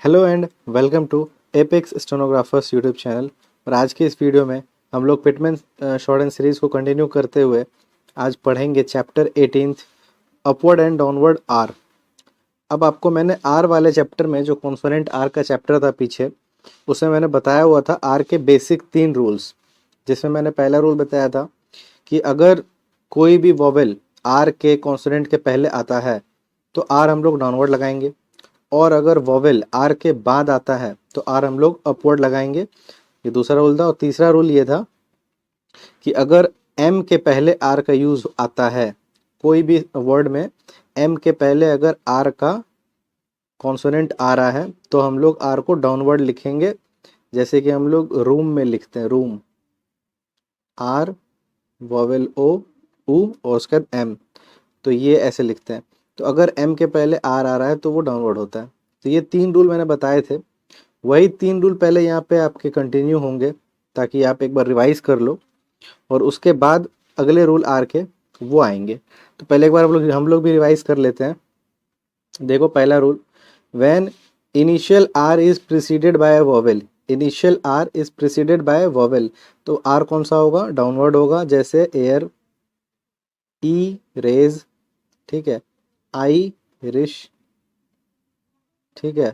Hello and welcome to Apex stenographers YouTube channel. और आज के इस वीडियो में हम लोग पिटमैन शॉर्ट एंड सीरीज़ को कंटिन्यू करते हुए आज पढ़ेंगे chapter 18 upward and downward R. अब आपको मैंने आर वाले चैप्टर में जो कॉन्सोनेंट आर का चैप्टर था पीछे, उसमें मैंने बताया हुआ था आर के बेसिक 3 रूल्स, जिसमें मैंने पहला रूल बताया था कि अगर कोई भी वॉवेल आर के कॉन्सोनेंट के पहले आता है तो आर हम लोग डाउनवर्ड लगाएंगे, और अगर वॉवेल आर के बाद आता है तो आर हम लोग अपवर्ड लगाएंगे। ये दूसरा रूल था। और तीसरा रूल ये था कि अगर एम के पहले आर का यूज आता है, कोई भी वर्ड में एम के पहले अगर आर का कॉन्सोनेंट आ रहा है तो हम लोग आर को डाउनवर्ड लिखेंगे। जैसे कि हम लोग रूम में लिखते हैं, रूम आर वॉवेल ओ ऊ और उसके बाद एम, तो ये ऐसे लिखते हैं। तो अगर एम के पहले आर आ रहा है तो वो डाउनवर्ड होता है। तो ये 3 रूल मैंने बताए थे, वही 3 रूल पहले यहाँ पे आपके कंटिन्यू होंगे ताकि आप एक बार रिवाइज कर लो, और उसके बाद अगले रूल आर के वो आएंगे। तो पहले एक बार हम लोग भी रिवाइज कर लेते हैं। देखो पहला rule, when initial R is preceded by a vowel, initial R is preceded by vowel, तो आर कौन सा होगा? डाउनवर्ड होगा। जैसे एयर, ई रेज, ठीक है, आई रिश, ठीक है।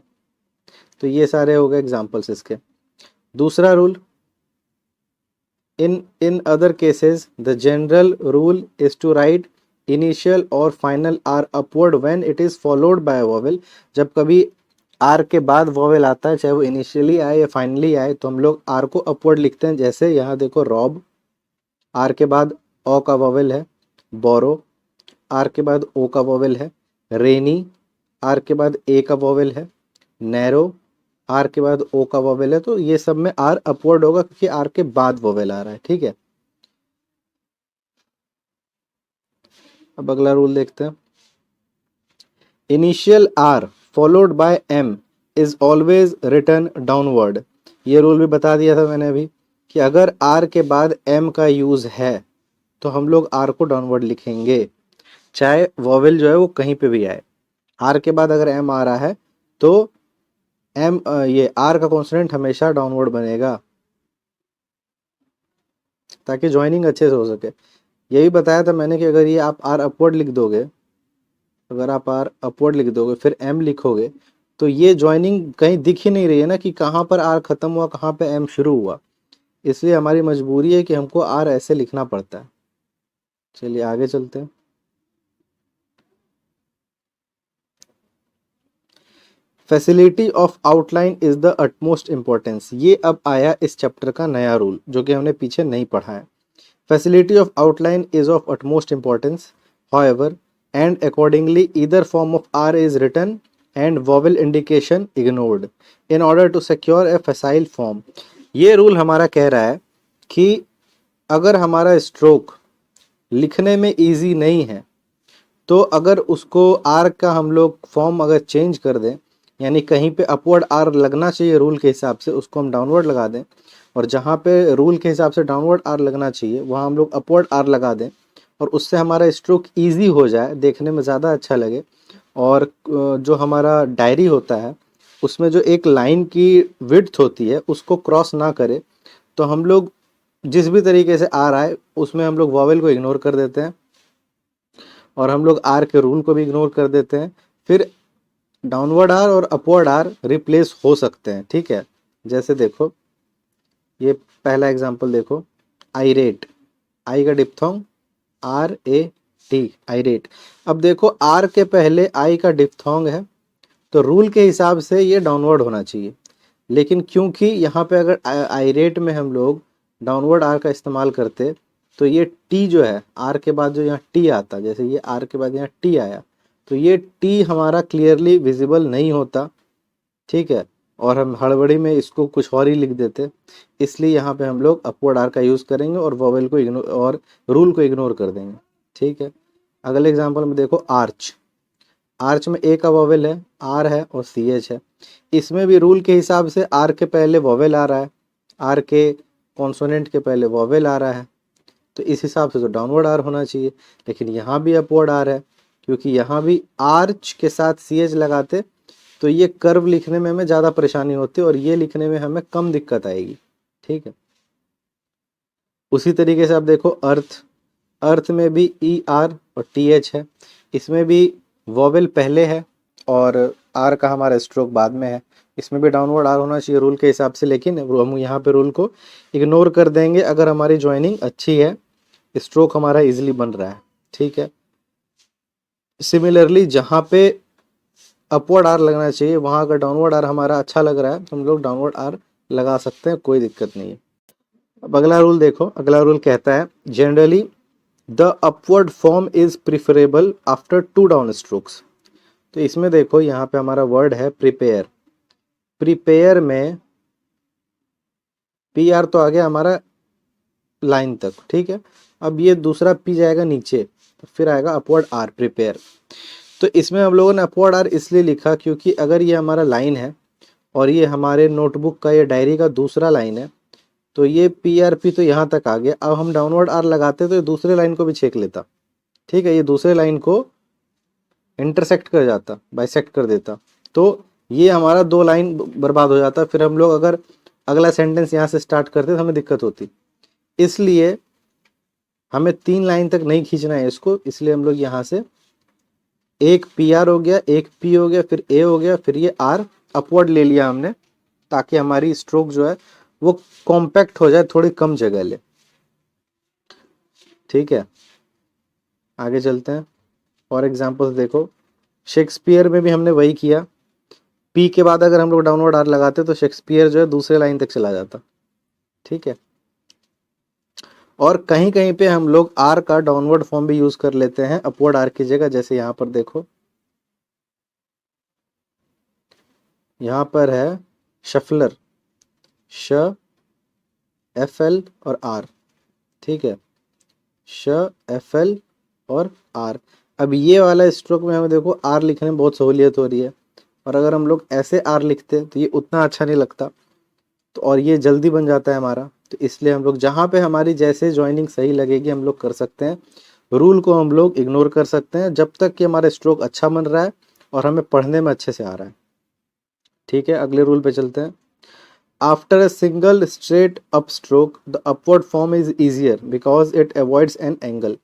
तो ये सारे हो गए एग्जाम्पल्स इसके। दूसरा rule, in other cases the general rule is to write initial और final are upward when it is followed by a vowel। जब कभी आर के बाद वॉवेल आता है, चाहे वो इनिशियली आए या फाइनली आए, तो हम लोग आर को अपवर्ड लिखते हैं। जैसे यहाँ देखो, रॉब आर के बाद ओ का वॉवेल है, बोरो आर के बाद ओ का वॉवेल है, रेनी आर के बाद ए का वॉवेल है, नैरो आर के बाद ओ का वॉवेल है। तो ये सब में आर अपवर्ड होगा क्योंकि आर के बाद वॉवेल आ रहा है, ठीक है। अब अगला रूल देखते हैं, initial R followed by M is always written downward. ये रूल भी बता दिया था मैंने अभी कि अगर आर के बाद एम का यूज है तो हम लोग आर को डाउनवर्ड लिखेंगे, चाहे वॉवेल जो है वो कहीं पे भी आए। आर के बाद अगर एम आ रहा है तो एम ये आर का कॉन्सोनेंट हमेशा डाउनवर्ड बनेगा ताकि ज्वाइनिंग अच्छे से हो सके। यही बताया था मैंने कि अगर ये आप आर अपवर्ड लिख दोगे, अगर आप आर अपवर्ड लिख दोगे फिर एम लिखोगे, तो ये ज्वाइनिंग कहीं दिख ही नहीं रही है ना कि कहाँ पर आर खत्म हुआ कहाँ पे एम शुरू हुआ। इसलिए हमारी मजबूरी है कि हमको आर ऐसे लिखना पड़ता है। चलिए आगे चलते हैं। Facility of outline is the utmost importance. ये अब आया इस चैप्टर का नया रूल जो कि हमने पीछे नहीं पढ़ा है। Facility of outline is of utmost importance however and accordingly either form of r is written and vowel indication ignored in order to secure a facile form। ये रूल हमारा कह रहा है कि अगर हमारा स्ट्रोक लिखने में इजी नहीं है तो अगर उसको आर का हम लोग फॉर्म अगर चेंज कर दें, यानी कहीं पे अपवर्ड आर लगना चाहिए रूल के हिसाब से, उसको हम डाउनवर्ड लगा दें, और जहाँ पे रूल के हिसाब से डाउनवर्ड आर लगना चाहिए वहाँ हम लोग अपवर्ड आर लगा दें, और उससे हमारा स्ट्रोक इजी हो जाए, देखने में ज़्यादा अच्छा लगे। और जो हमारा डायरी होता है उसमें जो एक लाइन की विड्थ होती है उसको क्रॉस ना करे, तो हम लोग जिस भी तरीके से आ रहा है उसमें हम लोग वॉवेल को इग्नोर कर देते हैं और हम लोग आर के रूल को भी इग्नोर कर देते हैं। फिर डाउनवर्ड आर और अपवर्ड आर रिप्लेस हो सकते हैं, ठीक है। जैसे देखो, ये पहला एग्जांपल देखो, आईरेट, आई का डिप्थोंग आर ए टी, आईरेट। अब देखो आर के पहले आई का डिप्थोंग है तो रूल के हिसाब से ये डाउनवर्ड होना चाहिए, लेकिन क्योंकि यहाँ पे अगर आईरेट में हम लोग डाउनवर्ड आर का इस्तेमाल करते तो ये टी जो है आर के बाद जो यहाँ टी आता, जैसे ये आर के बाद यहाँ टी आया, तो ये टी हमारा क्लियरली विजिबल नहीं होता, ठीक है, और हम हड़बड़ी में इसको कुछ और ही लिख देते। इसलिए यहाँ पे हम लोग अपवर्ड आर का यूज़ करेंगे और वोवेल को इग्नोर और रूल को इग्नोर कर देंगे, ठीक है। अगले एग्जाम्पल में देखो, आर्च, आर्च में ए का वोवेल है, आर है और सी एच है। इसमें भी रूल के हिसाब से आर के पहले वोवेल आ रहा है, आर के कॉन्सोनेंट के पहले वोवेल आ रहा है, तो इस हिसाब से तो डाउनवर्ड आर होना चाहिए। लेकिन यहाँ भी अपवर्ड आर है क्योंकि यहाँ भी आर्च के साथ सी एच लगाते तो ये कर्व लिखने में हमें ज़्यादा परेशानी होती है और ये लिखने में हमें कम दिक्कत आएगी। ठीक है, उसी तरीके से आप देखो अर्थ, अर्थ में भी ई आर और टी एच है, इसमें भी वॉवेल पहले है और आर का हमारा स्ट्रोक बाद में है। इसमें भी डाउनवर्ड आर होना चाहिए रूल के हिसाब से, लेकिन हम यहाँ पे रूल को इग्नोर कर देंगे अगर हमारी ज्वाइनिंग अच्छी है, स्ट्रोक हमारा इजीली बन रहा है। ठीक है, सिमिलरली जहाँ पे अपवर्ड आर लगना चाहिए वहाँ अगर डाउनवर्ड आर हमारा अच्छा लग रहा है तो हम लोग डाउनवर्ड आर लगा सकते हैं, कोई दिक्कत नहीं है। अब अगला रूल देखो, अगला रूल कहता है generally the upward form is preferable after 2 down strokes. तो इसमें देखो यहाँ पे हमारा वर्ड है प्रिपेयर, प्रिपेयर में पी आर तो आ गया हमारा लाइन तक। ठीक है, अब ये दूसरा पी जाएगा नीचे, फिर आएगा अपवर्ड आर प्रिपेयर। तो इसमें हम लोगों ने अपवर्ड आर इसलिए लिखा क्योंकि अगर ये हमारा लाइन है और ये हमारे नोटबुक का, ये डायरी का दूसरा लाइन है, तो ये पी आर पी तो यहाँ तक आ गया। अब हम डाउनवर्ड आर लगाते तो ये दूसरे लाइन को भी छेक लेता। ठीक है, ये दूसरे लाइन को इंटरसेक्ट कर जाता, बाइसेक्ट कर देता, तो ये हमारा 2 लाइन बर्बाद हो जाता। फिर हम लोग अगर अगला सेंटेंस यहाँ से स्टार्ट करते तो हमें दिक्कत होती। इसलिए हमें 3 लाइन तक नहीं खींचना है इसको, इसलिए हम लोग यहाँ से एक पी आर हो गया, एक पी हो गया, फिर ए हो गया, फिर ये आर अपवर्ड ले लिया हमने, ताकि हमारी स्ट्रोक जो है वो कॉम्पैक्ट हो जाए, थोड़ी कम जगह ले। ठीक है, आगे चलते हैं और एग्जांपल्स देखो। शेक्सपियर में भी हमने वही किया, पी के बाद अगर हम लोग डाउनवर्ड आर लगाते तो शेक्सपियर जो है दूसरे लाइन तक चला जाता। ठीक है, और कहीं कहीं पे हम लोग आर का डाउनवर्ड फॉर्म भी यूज कर लेते हैं अपवर्ड आर की जगह, जैसे यहाँ पर देखो, यहाँ पर है शफलर, श एफ एल और आर। ठीक है, श एफ एल और आर। अब ये वाला स्ट्रोक में हमें देखो आर लिखने में बहुत सहूलियत हो रही है, और अगर हम लोग ऐसे आर लिखते तो ये उतना अच्छा नहीं लगता, तो और ये जल्दी बन जाता है हमारा। तो इसलिए हम लोग जहाँ पे हमारी जैसे ज्वाइनिंग सही लगेगी हम लोग कर सकते हैं, रूल को हम लोग इग्नोर कर सकते हैं जब तक कि हमारा स्ट्रोक अच्छा बन रहा है और हमें पढ़ने में अच्छे से आ रहा है। ठीक है, अगले रूल पे चलते हैं। After a single straight up stroke the upward form is easier because it avoids an angle.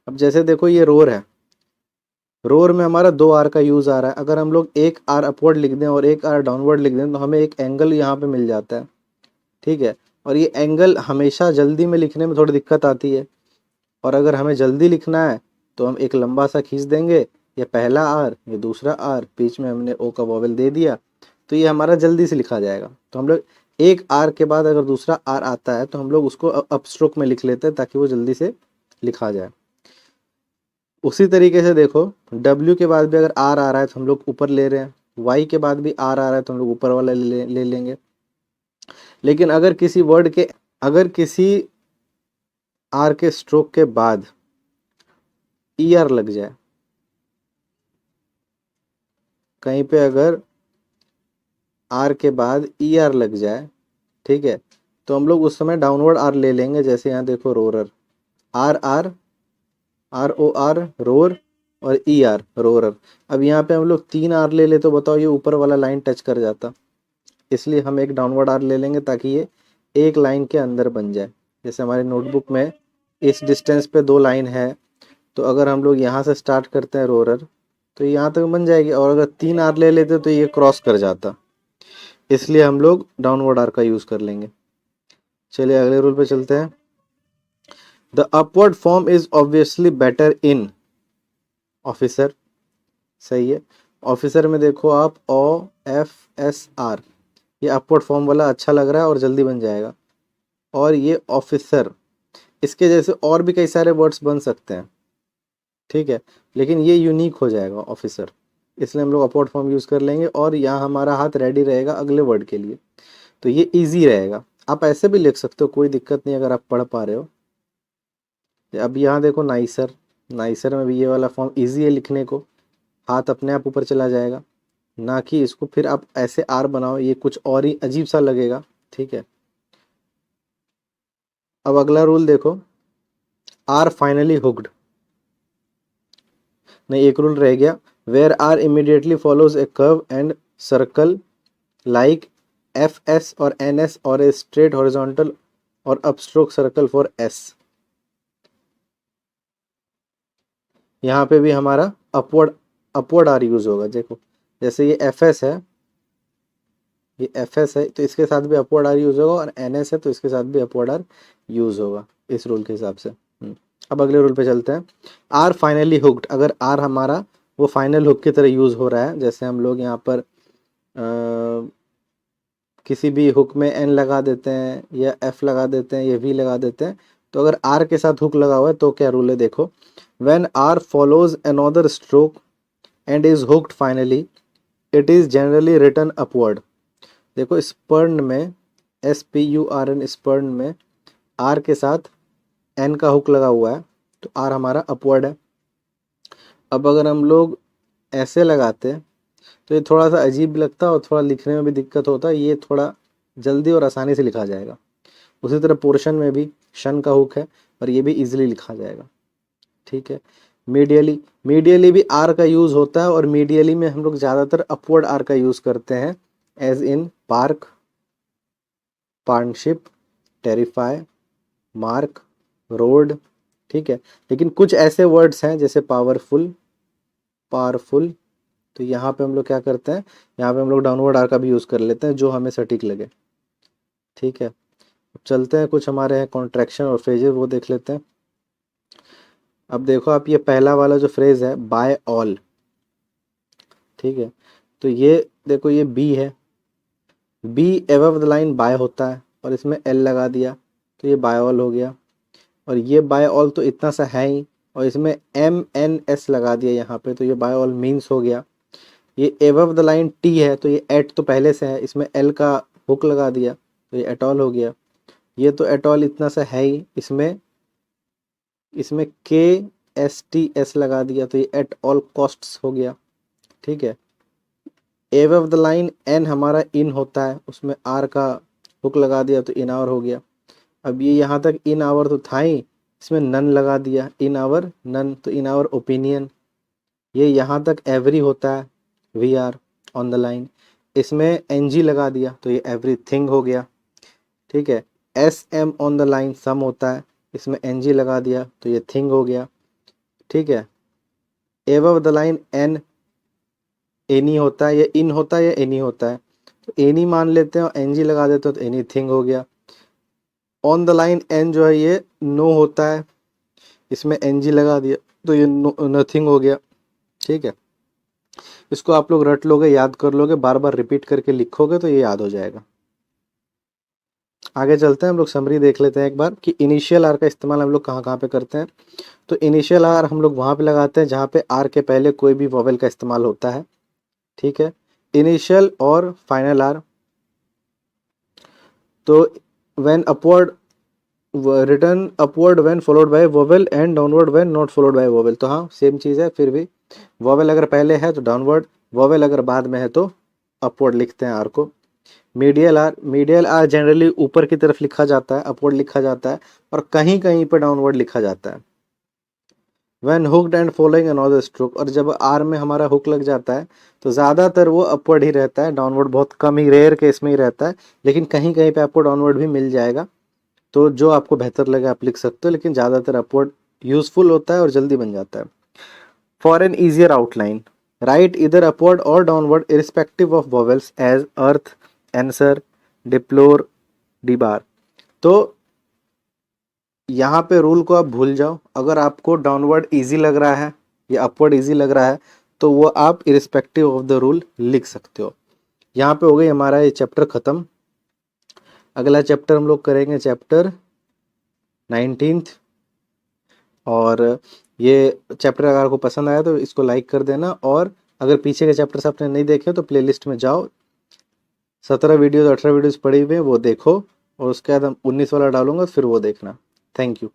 अब जैसे देखो ये रोर है, रोर में हमारा 2 आर का यूज आ रहा है, अगर हम लोग एक आर अपवर्ड लिख दें और एक आर डाउनवर्ड लिख दें तो हमें एक एंगल यहाँ पे मिल जाता है। ठीक है, और ये एंगल हमेशा जल्दी में लिखने में थोड़ी दिक्कत आती है, और अगर हमें जल्दी लिखना है तो हम एक लंबा सा खींच देंगे, ये पहला आर, ये दूसरा आर, बीच में हमने ओ का वॉवेल दे दिया, तो ये हमारा जल्दी से लिखा जाएगा। तो हम लोग एक आर के बाद अगर दूसरा आर आता है तो हम लोग उसको अप स्ट्रोक में लिख लेते हैं ताकि वो जल्दी से लिखा जाए। उसी तरीके से देखो W के बाद भी अगर आर आ रहा है तो हम लोग ऊपर ले रहे हैं, Y के बाद भी आर आ रहा है तो हम लोग ऊपर वाला ले लेंगे। लेकिन अगर किसी वर्ड के, अगर किसी आर के स्ट्रोक के बाद ई आर लग जाए, कहीं पे अगर आर के बाद ई आर लग जाए, ठीक है, तो हम लोग उस समय डाउनवर्ड आर ले लेंगे। जैसे यहाँ देखो roarer, R R, R O R roar, और ई आर रोरर। अब यहाँ पे हम लोग 3 आर ले ले तो बताओ ये ऊपर वाला लाइन टच कर जाता, इसलिए हम एक डाउनवर्ड आर ले लेंगे ताकि ये एक लाइन के अंदर बन जाए। जैसे हमारे नोटबुक में इस डिस्टेंस पे 2 लाइन है, तो अगर हम लोग यहाँ से स्टार्ट करते हैं रोरर तो यहाँ तक बन जाएगी, और अगर 3 आर ले लेते तो ये क्रॉस कर जाता, इसलिए हम लोग डाउनवर्ड आर का यूज़ कर लेंगे। चलिए अगले रूल पे चलते हैं। The upward form is obviously better in officer. सही है, ऑफिसर में देखो आप ओ एफ एस आर, ये अपवर्ड फॉर्म वाला अच्छा लग रहा है और जल्दी बन जाएगा। और ये ऑफिसर, इसके जैसे और भी कई सारे वर्ड्स बन सकते हैं, ठीक है, लेकिन ये यूनिक हो जाएगा ऑफिसर, इसलिए हम लोग अपवर्ड फॉर्म यूज़ कर लेंगे और यहाँ हमारा हाथ रेडी रहेगा अगले वर्ड के लिए, तो ये इजी रहेगा। आप ऐसे भी लिख सकते हो, कोई दिक्कत नहीं अगर आप पढ़ पा रहे हो। अब यहाँ देखो नाइसर, नाइसर में भी ये वाला फॉर्म इजी है लिखने को, हाथ अपने आप ऊपर चला जाएगा, ना कि इसको फिर आप ऐसे आर बनाओ, ये कुछ और ही अजीब सा लगेगा। ठीक है, अब अगला रूल देखो, आर फाइनली हुक्ड। नहीं, एक रूल रह गया, where R immediately follows a curve and circle like F S और एन एस और ए स्ट्रेट हॉरिजॉन्टल और अपस्ट्रोक सर्कल फॉर एस। यहाँ पे भी हमारा अपवर्ड आर यूज होगा। देखो जैसे ये एफ एस है, ये एफ एस है तो इसके साथ भी अपवर्ड आर यूज होगा, और एन एस है तो इसके साथ भी अपवर्ड आर यूज होगा इस रूल के हिसाब से। अब अगले रूल पे चलते हैं। आर फाइनली हुक्ड, अगर आर हमारा वो फाइनल हुक की तरह यूज हो रहा है, जैसे हम लोग यहाँ पर किसी भी हुक में एन लगा देते हैं या एफ लगा देते हैं या वी लगा देते हैं, तो अगर आर के साथ हुक लगा हुआ है तो क्या रूल है देखो। When R follows another stroke and is hooked finally it is generally written upward. देखो स्पर्न में SPURN स्पर्न में आर के साथ एन का हुक लगा हुआ है तो आर हमारा अपवर्ड है। अब अगर हम लोग ऐसे लगाते हैं तो ये थोड़ा सा अजीब लगता है और थोड़ा लिखने में भी दिक्कत होता है, ये थोड़ा जल्दी और आसानी से लिखा जाएगा। उसी तरह पोर्शन में भी शन का हुक है और ये भी इजीली लिखा जाएगा। ठीक है। मीडियली भी आर का यूज़ होता है और मीडियली में हम लोग ज़्यादातर अपवर्ड आर का यूज़ करते हैं, as in park, partnership, terrify, mark, road. ठीक है। लेकिन कुछ ऐसे वर्ड्स हैं जैसे पावरफुल, तो यहाँ पे हम लोग क्या करते हैं, यहाँ पे हम लोग डाउनवर्ड आर का भी यूज़ कर लेते हैं जो हमें सटीक लगे। ठीक है। अब चलते हैं कुछ हमारे हैं कॉन्ट्रैक्शन और फ्रेजेस, वो देख लेते हैं। अब देखो आप ये पहला वाला जो फ्रेज है बाय ऑल, ठीक है, तो ये देखो ये बी है, B above the line by होता है और इसमें एल लगा दिया तो ये बाय ऑल हो गया। और ये बाय ऑल तो इतना सा है ही और इसमें MNS लगा दिया यहाँ पे तो ये बाय ऑल मीन्स हो गया। ये एबव द लाइन टी है तो ये एट तो पहले से है, इसमें एल का हुक लगा दिया तो ये एटॉल हो गया। ये तो एटॉल इतना सा है ही, इसमें KSTS लगा दिया तो ये एट ऑल कॉस्ट्स हो गया। ठीक है। एबव द लाइन एन हमारा इन होता है, उसमें आर का हुक लगा दिया तो इन आवर हो गया। अब ये यहाँ तक इन आवर तो था ही, इसमें नन लगा दिया, इन आवर नन तो इन आवर ओपिनियन। ये यहाँ तक एवरी होता है, we are on the line, इसमें NG लगा दिया तो ये एवरीथिंग हो गया। ठीक है। SM ऑन द लाइन सम होता है, इसमें NG लगा दिया तो ये थिंग हो गया। ठीक है। Above the line an any होता है, ये इन होता है या एनी होता है, तो एनी मान लेते हैं और NG लगा देते हो तो एनी थिंग हो गया। ऑन द लाइन एन जो है ये नो होता है, इसमें NG लगा दिया तो ये नथिंग हो गया। ठीक है। इसको आप लोग रट लोगे, याद कर लोगे, बार बार रिपीट करके लिखोगे तो ये याद हो जाएगा। आगे चलते हैं, हम लोग समरी देख लेते हैं एक बार कि इनिशियल आर का इस्तेमाल हम लोग कहाँ कहाँ पे करते हैं। तो इनिशियल आर हम लोग वहाँ पे लगाते हैं जहाँ पे आर के पहले कोई भी वॉवेल का इस्तेमाल होता है। ठीक है। इनिशियल और फाइनल आर, तो when upward return upward when followed by vowel and downward when not followed by vowel, तो हाँ सेम चीज़ है, फिर भी वोवेल अगर पहले है तो डाउनवर्ड, वोवेल अगर बाद में है तो अपवर्ड लिखते हैं आर को। मीडियल आर जनरली ऊपर की तरफ लिखा जाता है, अपवर्ड लिखा जाता है, और कहीं कहीं पर डाउनवर्ड लिखा जाता है। When hooked and following another stroke, और जब आर में हमारा हुक लग जाता है तो ज़्यादातर वो अपवर्ड ही रहता है, डाउनवर्ड बहुत कम ही, रेयर केस में ही रहता है, लेकिन कहीं कहीं पे आपको डाउनवर्ड भी मिल जाएगा। तो जो आपको बेहतर लगे आप लिख सकते हो, लेकिन ज़्यादातर अपवर्ड यूजफुल होता है और जल्दी बन जाता है। For an easier outline right इधर अपवर्ड और downward irrespective of vowels as earth, answer, deplore, debar. तो यहाँ पे रूल को आप भूल जाओ, अगर आपको डाउनवर्ड इजी लग रहा है या अपवर्ड इजी लग रहा है तो वो आप इरिस्पेक्टिव ऑफ द रूल लिख सकते हो। यहाँ पे हो गई हमारा ये चैप्टर ख़त्म। अगला चैप्टर हम लोग करेंगे चैप्टर 19th, और ये चैप्टर अगर आपको पसंद आया तो इसको लाइक कर देना, और अगर पीछे के चैप्टर्स आपने नहीं देखे तो प्लेलिस्ट में जाओ, 17 वीडियोज़ 18 वीडियोज़ पड़ी हुए हैं वो देखो, और उसके बाद हम 19 वाला डालूंगा फिर वो देखना। Thank you.